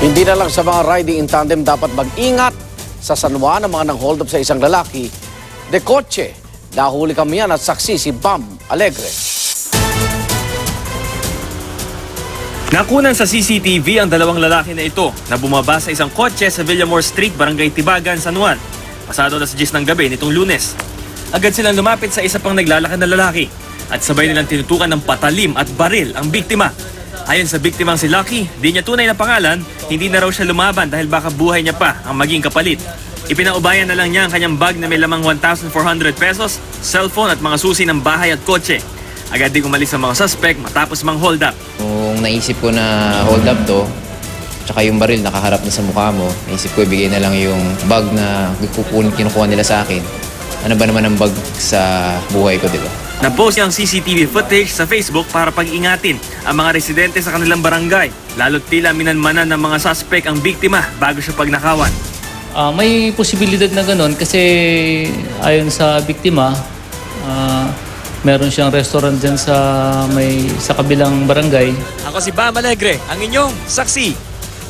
Hindi na lang sa mga riding in tandem dapat mag-ingat sa San Juan ang mga nang-hold up sa isang lalaki. De kotse, nahuli kami yan at saksi si Bam Alegre. Nakunan sa CCTV ang dalawang lalaki na ito na bumaba sa isang kotse sa Villamor Street, Barangay Tibagan, San Juan. Pasado na sa 10 ng gabi nitong Lunes. Agad silang lumapit sa isa pang naglalakad na lalaki at sabay nilang tinutukan ng patalim at baril ang biktima. Ayon sa biktimang si Lucky, di niya tunay na pangalan, hindi na raw siya lumaban dahil baka buhay niya pa ang maging kapalit. Ipinaubayan na lang niya ang kanyang bag na may lamang 1,400 pesos, cellphone at mga susi ng bahay at kotse. Agad ding umalis ang mga suspect matapos mang hold up. Kung naisip ko na hold up to, tsaka yung baril nakaharap na sa mukha mo, naisip ko ibigay na lang yung bag na kinukuha nila sa akin. Ano ba naman ang bag sa buhay ko, di ba? Napost ang CCTV footage sa Facebook para pag-ingatin ang mga residente sa kanilang barangay. Lalo't tila minanmanan ng mga suspect ang biktima bago siya pagnakawan. May posibilidad na gano'n kasi ayon sa biktima, meron siyang restaurant dyan sa kabilang barangay. Ako si Bam Alegre, ang inyong saksi.